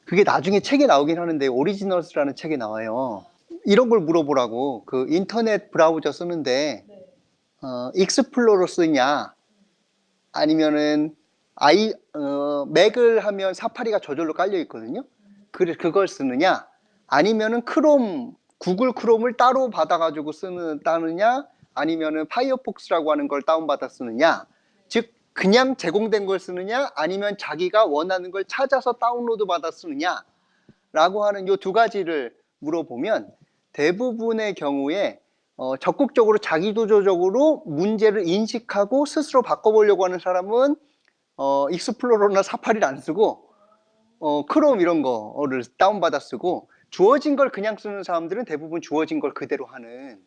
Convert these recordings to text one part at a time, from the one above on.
그게 나중에 책에 나오긴 하는데 오리지널스라는 책에 나와요. 이런 걸 물어보라고. 그 인터넷 브라우저 쓰는데 익스플로러 쓰냐 아니면은 맥을 하면 사파리가 저절로 깔려 있거든요. 그래 그걸 쓰느냐 아니면은 구글 크롬을 따로 받아가지고 따느냐 아니면은 파이어폭스라고 하는 걸 다운받아 쓰느냐, 즉 그냥 제공된 걸 쓰느냐 아니면 자기가 원하는 걸 찾아서 다운로드 받아 쓰느냐 라고 하는 요 두 가지를 물어보면 대부분의 경우에 적극적으로 자기도적으로 문제를 인식하고 스스로 바꿔보려고 하는 사람은 익스플로러나 사파리를 안 쓰고 크롬 이런 거를 다운받아 쓰고, 주어진 걸 그냥 쓰는 사람들은 대부분 주어진 걸 그대로 하는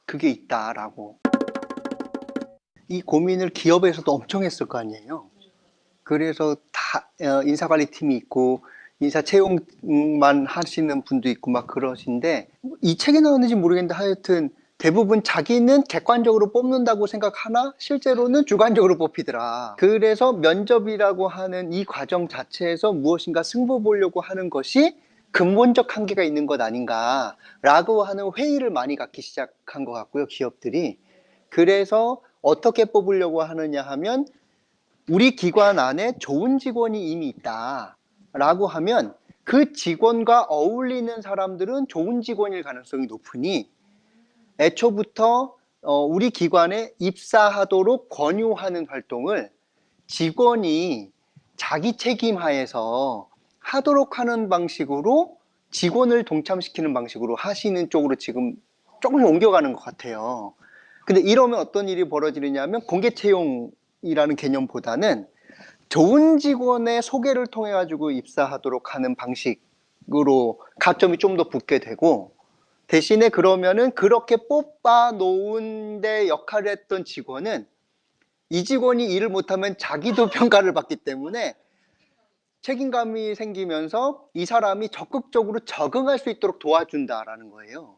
그게 있다라고. 이 고민을 기업에서도 엄청 했을 거 아니에요. 그래서 다 인사관리팀이 있고 인사 채용만 하시는 분도 있고 막 그러신데, 이 책에 나왔는지 모르겠는데 하여튼 대부분 자기는 객관적으로 뽑는다고 생각하나 실제로는 주관적으로 뽑히더라. 그래서 면접이라고 하는 이 과정 자체에서 무엇인가 승부 보려고 하는 것이 근본적 한계가 있는 것 아닌가라고 하는 회의를 많이 갖기 시작한 것 같고요, 기업들이. 그래서 어떻게 뽑으려고 하느냐 하면, 우리 기관 안에 좋은 직원이 이미 있다 라고 하면 그 직원과 어울리는 사람들은 좋은 직원일 가능성이 높으니 애초부터 우리 기관에 입사하도록 권유하는 활동을 직원이 자기 책임하에서 하도록 하는 방식으로, 직원을 동참시키는 방식으로 하시는 쪽으로 지금 조금 옮겨가는 것 같아요. 근데 이러면 어떤 일이 벌어지느냐 면, 공개 채용이라는 개념보다는 좋은 직원의 소개를 통해 가지고 입사하도록 하는 방식으로 가점이 좀 더 붙게 되고, 대신에 그러면은 그렇게 뽑아 놓은 데 역할을 했던 직원은 이 직원이 일을 못하면 자기도 평가를 받기 때문에 책임감이 생기면서 이 사람이 적극적으로 적응할 수 있도록 도와준다라는 거예요.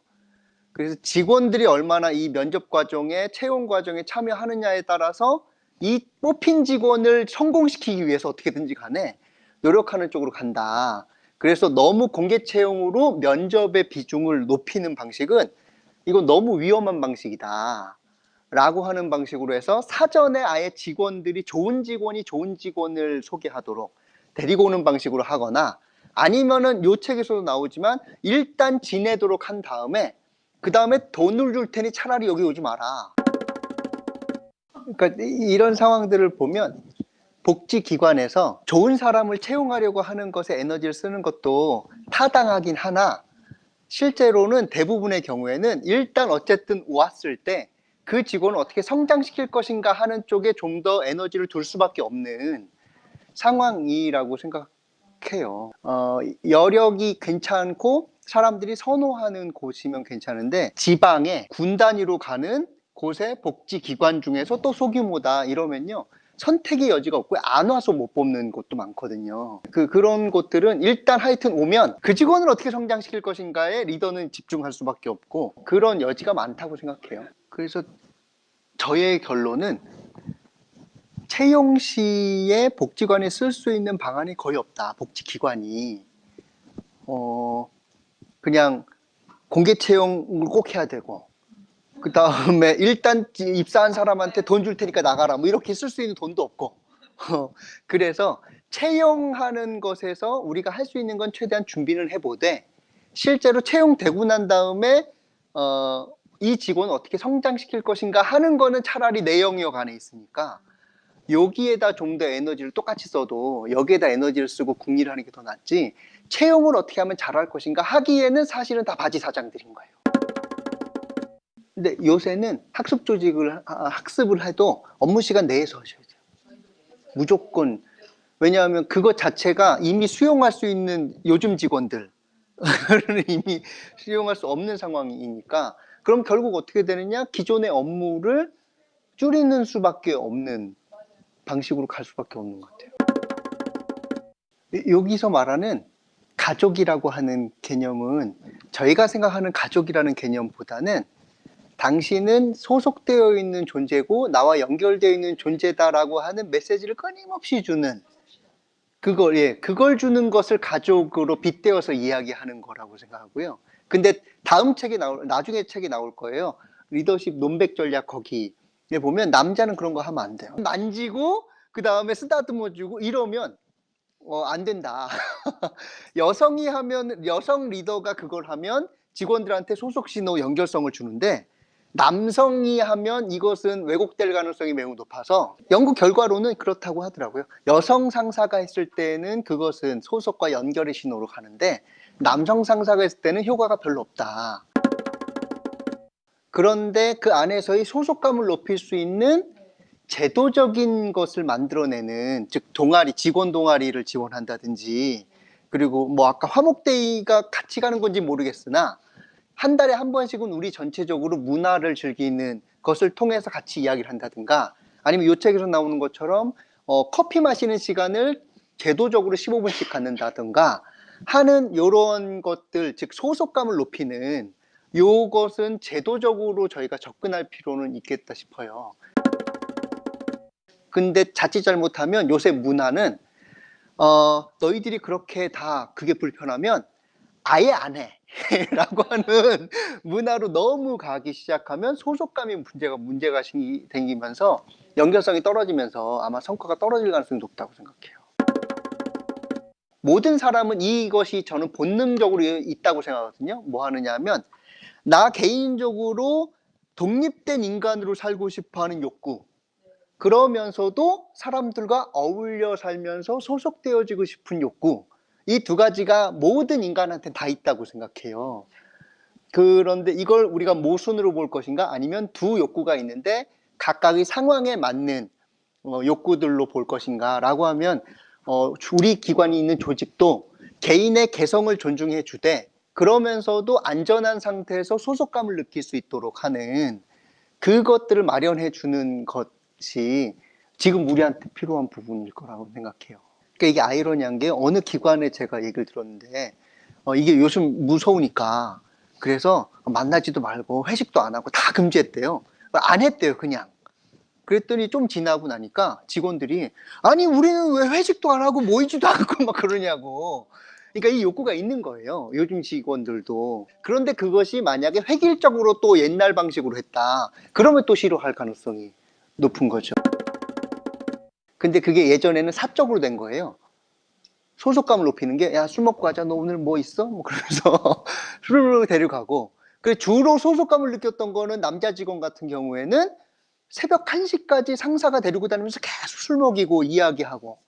그래서 직원들이 얼마나 이 면접 과정에, 채용 과정에 참여하느냐에 따라서 이 뽑힌 직원을 성공시키기 위해서 어떻게든지 간에 노력하는 쪽으로 간다. 그래서 너무 공개 채용으로 면접의 비중을 높이는 방식은 이건 너무 위험한 방식이다 라고 하는 방식으로 해서, 사전에 아예 직원들이 좋은 직원을 소개하도록 데리고 오는 방식으로 하거나, 아니면은 요 책에서도 나오지만 일단 지내도록 한 다음에 그 다음에 돈을 줄 테니 차라리 여기 오지 마라. 그러니까 이런 상황들을 보면 복지기관에서 좋은 사람을 채용하려고 하는 것에 에너지를 쓰는 것도 타당하긴 하나, 실제로는 대부분의 경우에는 일단 어쨌든 왔을 때 그 직원을 어떻게 성장시킬 것인가 하는 쪽에 좀 더 에너지를 둘 수밖에 없는 상황이라고 생각해요. 여력이 괜찮고 사람들이 선호하는 곳이면 괜찮은데, 지방에 군 단위로 가는 곳의 복지기관 중에서 또 소규모다 이러면요, 선택의 여지가 없고 안 와서 못 뽑는 곳도 많거든요. 그런 곳들은 일단 하여튼 오면 그 직원을 어떻게 성장시킬 것인가에 리더는 집중할 수밖에 없고, 그런 여지가 많다고 생각해요. 그래서 저의 결론은 채용 시에 복지관이 쓸 수 있는 방안이 거의 없다. 복지기관이 그냥 공개 채용을 꼭 해야 되고, 그 다음에 일단 입사한 사람한테 돈 줄 테니까 나가라 뭐 이렇게 쓸 수 있는 돈도 없고 그래서 채용하는 것에서 우리가 할 수 있는 건 최대한 준비를 해보되, 실제로 채용되고 난 다음에 이 직원을 어떻게 성장시킬 것인가 하는 거는 차라리 내 영역 안에 있으니까 여기에다 좀 더 에너지를 똑같이 써도 여기에다 에너지를 쓰고 궁리를 하는 게 더 낫지, 채용을 어떻게 하면 잘할 것인가 하기에는 사실은 다 바지 사장들인 거예요. 근데 요새는 학습을 해도 업무 시간 내에서 하셔야 돼요. 무조건. 왜냐하면 그것 자체가 이미 수용할 수 있는 요즘 직원들 이미 수용할 수 없는 상황이니까, 그럼 결국 어떻게 되느냐, 기존의 업무를 줄이는 수밖에 없는 방식으로 갈 수밖에 없는 것 같아요. 여기서 말하는 가족이라고 하는 개념은 저희가 생각하는 가족이라는 개념보다는 당신은 소속되어 있는 존재고 나와 연결되어 있는 존재다라고 하는 메시지를 끊임없이 주는 그걸 주는 것을 가족으로 빗대어서 이야기하는 거라고 생각하고요. 근데 나중에 책이 나올 거예요. 리더십 논백 전략 거기에 보면 남자는 그런 거 하면 안 돼요. 만지고 그 다음에 쓰다듬어 주고 이러면 안 된다. 여성 리더가 그걸 하면 직원들한테 소속 신호 연결성을 주는데 남성이 하면 이것은 왜곡될 가능성이 매우 높아서 연구 결과로는 그렇다고 하더라고요. 여성 상사가 했을 때는 그것은 소속과 연결의 신호로 가는데 남성 상사가 했을 때는 효과가 별로 없다. 그런데 그 안에서의 소속감을 높일 수 있는 제도적인 것을 만들어내는, 즉 직원 동아리를 지원한다든지, 그리고 뭐 아까 화목데이가 같이 가는 건지 모르겠으나 한 달에 한 번씩은 우리 전체적으로 문화를 즐기는 것을 통해서 같이 이야기를 한다든가, 아니면 이 책에서 나오는 것처럼 커피 마시는 시간을 제도적으로 15분씩 갖는다든가 하는 이런 것들, 즉 소속감을 높이는 요것은 제도적으로 저희가 접근할 필요는 있겠다 싶어요. 근데 자칫 잘못하면 요새 문화는 너희들이 그렇게 다 그게 불편하면 아예 안 해 라고 하는 문화로 너무 가기 시작하면 소속감이 문제가 생기면서 연결성이 떨어지면서 아마 성과가 떨어질 가능성이 높다고 생각해요. 모든 사람은 이것이 저는 본능적으로 있다고 생각하거든요. 뭐 하느냐 하면 나 개인적으로 독립된 인간으로 살고 싶어하는 욕구, 그러면서도 사람들과 어울려 살면서 소속되어지고 싶은 욕구, 이 두 가지가 모든 인간한테 다 있다고 생각해요. 그런데 이걸 우리가 모순으로 볼 것인가, 아니면 두 욕구가 있는데 각각의 상황에 맞는 욕구들로 볼 것인가 라고 하면 우리 기관이 있는 조직도 개인의 개성을 존중해 주되 그러면서도 안전한 상태에서 소속감을 느낄 수 있도록 하는 그것들을 마련해 주는 것이 지금 우리한테 필요한 부분일 거라고 생각해요. 그러니까 이게 아이러니한 게, 어느 기관에 제가 얘기를 들었는데 이게 요즘 무서우니까 그래서 만나지도 말고 회식도 안 하고 다 금지했대요. 안 했대요, 그냥. 그랬더니 좀 지나고 나니까 직원들이 아니 우리는 왜 회식도 안 하고 모이지도 않고 막 그러냐고. 그러니까 이 욕구가 있는 거예요, 요즘 직원들도. 그런데 그것이 만약에 획일적으로 또 옛날 방식으로 했다 그러면 또 싫어할 가능성이 높은 거죠. 근데 그게 예전에는 사적으로 된 거예요. 소속감을 높이는 게, 야 술 먹고 가자, 너 오늘 뭐 있어? 뭐 그러면서 술을 데려가고. 그래, 주로 소속감을 느꼈던 거는 남자 직원 같은 경우에는 새벽 1시까지 상사가 데리고 다니면서 계속 술 먹이고 이야기하고,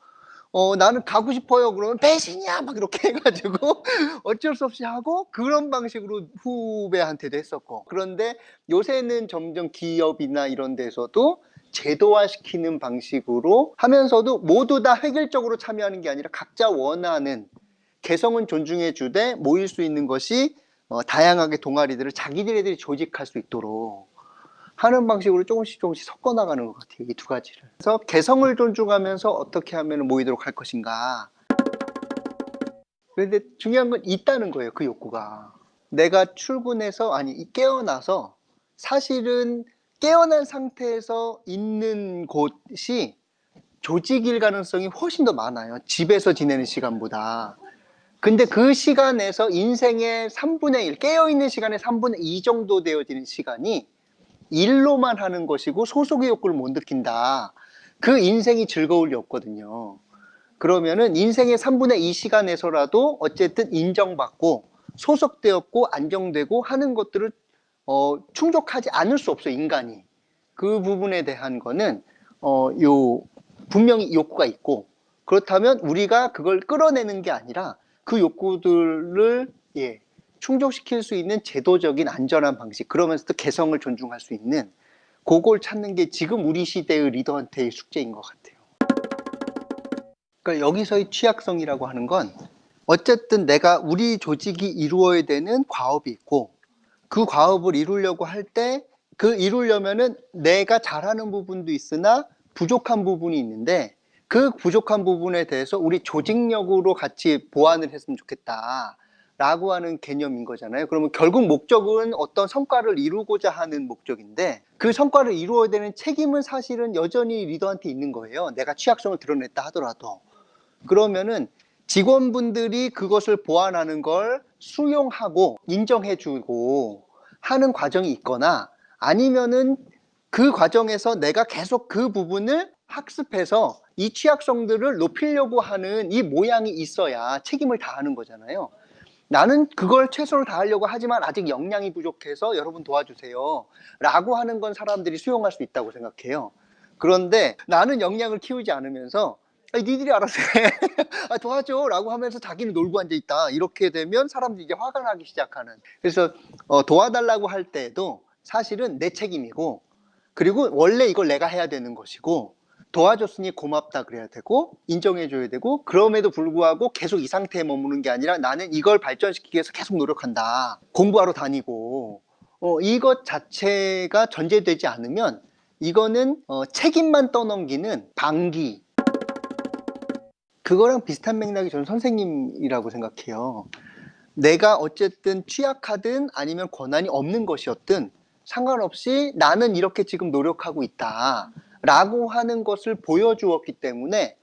나는 가고 싶어요 그러면 배신이야 막 이렇게 해가지고 어쩔 수 없이 하고, 그런 방식으로 후배한테도 했었고. 그런데 요새는 점점 기업이나 이런 데서도 제도화시키는 방식으로 하면서도 모두 다 획일적으로 참여하는 게 아니라 각자 원하는 개성은 존중해 주되 모일 수 있는 것이 다양하게 동아리들을 자기들이 조직할 수 있도록 하는 방식으로 조금씩 섞어 나가는 것 같아요, 이 두 가지를. 그래서 개성을 존중하면서 어떻게 하면 모이도록 할 것인가. 그런데 중요한 건 있다는 거예요, 그 욕구가. 내가 깨어나서, 사실은 깨어난 상태에서 있는 곳이 조직일 가능성이 훨씬 더 많아요, 집에서 지내는 시간보다. 근데 그 시간에서 인생의 3분의 1, 깨어있는 시간의 3분의 2 정도 되어지는 시간이 일로만 하는 것이고 소속의 욕구를 못 느낀다, 그 인생이 즐거울 리 없거든요. 그러면은 인생의 3분의 2 시간에서라도 어쨌든 인정받고 소속되었고 안정되고 하는 것들을 충족하지 않을 수 없어요, 인간이. 그 부분에 대한 거는 분명히 욕구가 있고, 그렇다면 우리가 그걸 끌어내는 게 아니라 그 욕구들을 충족시킬 수 있는 제도적인 안전한 방식, 그러면서도 개성을 존중할 수 있는 그걸 찾는 게 지금 우리 시대의 리더한테의 숙제인 것 같아요. 그러니까 여기서의 취약성이라고 하는 건, 어쨌든 우리 조직이 이루어야 되는 과업이 있고, 그 과업을 이루려고 할 때 이루려면은 내가 잘하는 부분도 있으나 부족한 부분이 있는데, 그 부족한 부분에 대해서 우리 조직력으로 같이 보완을 했으면 좋겠다 라고 하는 개념인 거잖아요. 그러면 결국 목적은 어떤 성과를 이루고자 하는 목적인데, 그 성과를 이루어야 되는 책임은 사실은 여전히 리더한테 있는 거예요, 내가 취약성을 드러냈다 하더라도. 그러면은 직원분들이 그것을 보완하는 걸 수용하고 인정해주고 하는 과정이 있거나, 아니면은 그 과정에서 내가 계속 그 부분을 학습해서 이 취약성들을 높이려고 하는 이 모양이 있어야 책임을 다하는 거잖아요. 나는 그걸 최선을 다하려고 하지만 아직 역량이 부족해서 여러분 도와주세요 라고 하는 건 사람들이 수용할 수 있다고 생각해요. 그런데 나는 역량을 키우지 않으면서 니들이 알아서 해 도와줘 라고 하면서 자기는 놀고 앉아있다, 이렇게 되면 사람들이 이제 화가 나기 시작하는. 그래서 도와달라고 할 때에도 사실은 내 책임이고, 그리고 원래 이걸 내가 해야 되는 것이고, 도와줬으니 고맙다 그래야 되고 인정해줘야 되고, 그럼에도 불구하고 계속 이 상태에 머무는 게 아니라 나는 이걸 발전시키기 위해서 계속 노력한다, 공부하러 다니고, 이것 자체가 전제되지 않으면 이거는 책임만 떠넘기는 방기, 그거랑 비슷한 맥락이 저는 선생님이라고 생각해요. 내가 어쨌든 취약하든 아니면 권한이 없는 것이었든 상관없이 나는 이렇게 지금 노력하고 있다 라고 하는 것을 보여주었기 때문에,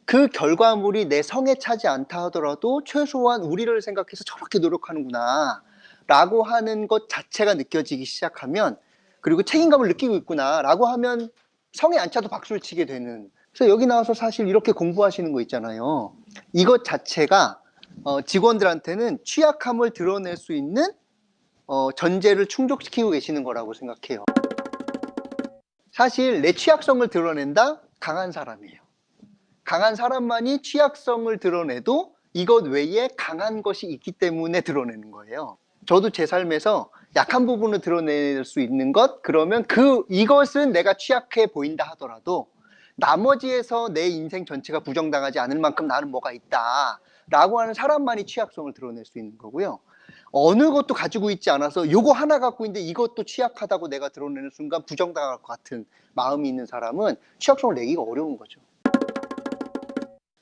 그 결과물이 내 성에 차지 않다 하더라도 최소한 우리를 생각해서 저렇게 노력하는구나 라고 하는 것 자체가 느껴지기 시작하면, 그리고 책임감을 느끼고 있구나 라고 하면 성에 안 차도 박수를 치게 되는. 그래서 여기 나와서 사실 이렇게 공부하시는 거 있잖아요. 이것 자체가 직원들한테는 취약함을 드러낼 수 있는 전제를 충족시키고 계시는 거라고 생각해요. 사실 내 취약성을 드러낸다? 강한 사람이에요. 강한 사람만이 취약성을 드러내도 이것 외에 강한 것이 있기 때문에 드러내는 거예요. 저도 제 삶에서 약한 부분을 드러낼 수 있는 것, 그러면 이것은 내가 취약해 보인다 하더라도 나머지에서 내 인생 전체가 부정당하지 않을 만큼 나는 뭐가 있다 라고 하는 사람만이 취약성을 드러낼 수 있는 거고요. 어느 것도 가지고 있지 않아서 요거 하나 갖고 있는데 이것도 취약하다고 내가 드러내는 순간 부정당할 것 같은 마음이 있는 사람은 취약성을 내기가 어려운 거죠.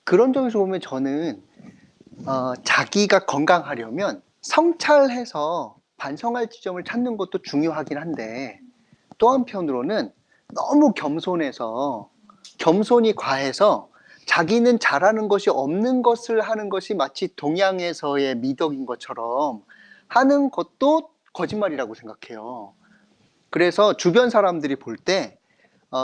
그런 점에서 보면 저는 자기가 건강하려면 성찰해서 반성할 지점을 찾는 것도 중요하긴 한데, 또 한편으로는 너무 겸손이 과해서 자기는 잘하는 것이 없는 것을 하는 것이 마치 동양에서의 미덕인 것처럼 하는 것도 거짓말이라고 생각해요. 그래서 주변 사람들이 볼 때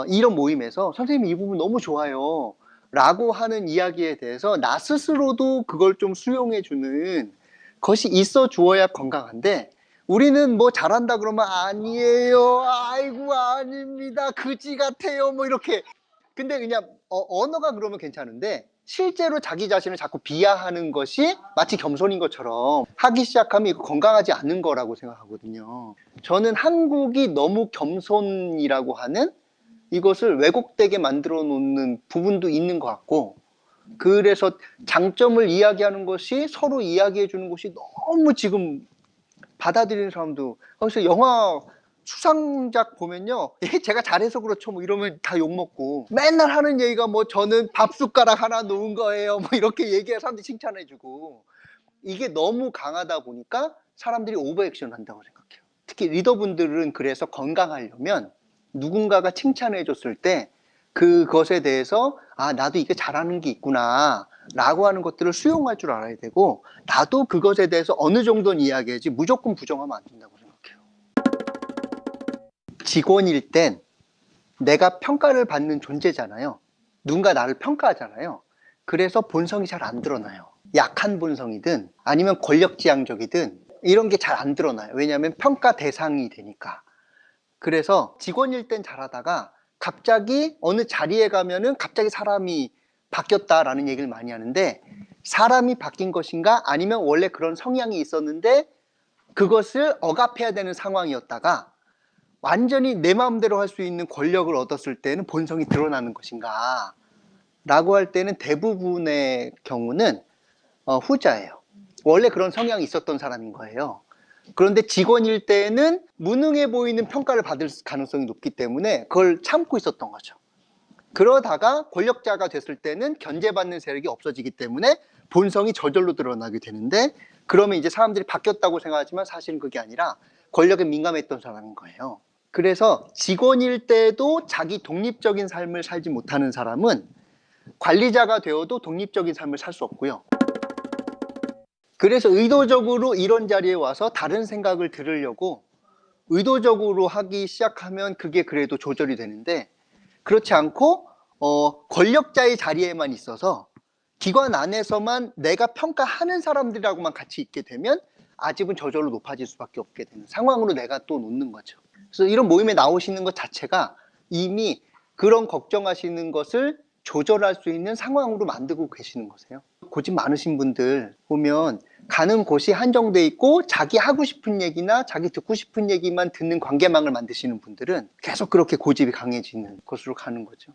이런 모임에서 선생님 이 부분 너무 좋아요 라고 하는 이야기에 대해서 나 스스로도 그걸 좀 수용해 주는 것이 있어 주어야 건강한데, 우리는 뭐 잘한다 그러면 아니에요, 아이고 아닙니다, 그지 같아요, 뭐 이렇게. 근데 그냥 언어가 그러면 괜찮은데 실제로 자기 자신을 자꾸 비하하는 것이 마치 겸손인 것처럼 하기 시작하면 이거 건강하지 않은 거라고 생각하거든요. 저는 한국이 너무 겸손이라고 하는 이것을 왜곡되게 만들어 놓는 부분도 있는 것 같고, 그래서 장점을 이야기하는 것이 서로 이야기해 주는 것이 너무 지금 받아들이는 사람도, 그래서 영화 수상작 보면요, 제가 잘해서 그렇죠 뭐 이러면 다 욕먹고, 맨날 하는 얘기가 뭐 저는 밥 숟가락 하나 놓은 거예요 뭐 이렇게 얘기해 사람들이 칭찬해주고, 이게 너무 강하다 보니까 사람들이 오버액션 한다고 생각해요. 특히 리더분들은 그래서 건강하려면 누군가가 칭찬해 줬을 때 그것에 대해서 나도 이게 잘하는 게 있구나 라고 하는 것들을 수용할 줄 알아야 되고, 나도 그것에 대해서 어느 정도는 이야기하지 무조건 부정하면 안 된다고 생각해요. 직원일 땐 내가 평가를 받는 존재잖아요. 누군가 나를 평가하잖아요. 그래서 본성이 잘 안 드러나요. 약한 본성이든 아니면 권력지향적이든 이런 게 잘 안 드러나요. 왜냐하면 평가 대상이 되니까. 그래서 직원일 땐 잘하다가 갑자기 어느 자리에 가면은 갑자기 사람이 바뀌었다라는 얘기를 많이 하는데, 사람이 바뀐 것인가 아니면 원래 그런 성향이 있었는데 그것을 억압해야 되는 상황이었다가 완전히 내 마음대로 할 수 있는 권력을 얻었을 때는 본성이 드러나는 것인가 라고 할 때는 대부분의 경우는 후자예요. 원래 그런 성향이 있었던 사람인 거예요. 그런데 직원일 때는 무능해 보이는 평가를 받을 가능성이 높기 때문에 그걸 참고 있었던 거죠. 그러다가 권력자가 됐을 때는 견제받는 세력이 없어지기 때문에 본성이 저절로 드러나게 되는데, 그러면 이제 사람들이 바뀌었다고 생각하지만 사실은 그게 아니라 권력에 민감했던 사람인 거예요. 그래서 직원일 때도 자기 독립적인 삶을 살지 못하는 사람은 관리자가 되어도 독립적인 삶을 살 수 없고요. 그래서 의도적으로 이런 자리에 와서 다른 생각을 들으려고 의도적으로 하기 시작하면 그게 그래도 조절이 되는데, 그렇지 않고 권력자의 자리에만 있어서 기관 안에서만 내가 평가하는 사람들하고만 같이 있게 되면 아집은 저절로 높아질 수밖에 없게 되는 상황으로 내가 또 놓는 거죠. 그래서 이런 모임에 나오시는 것 자체가 이미 그런 걱정하시는 것을 조절할 수 있는 상황으로 만들고 계시는 거세요. 고집 많으신 분들 보면 가는 곳이 한정돼 있고 자기 하고 싶은 얘기나 자기 듣고 싶은 얘기만 듣는 관계망을 만드시는 분들은 계속 그렇게 고집이 강해지는 곳으로 가는 거죠.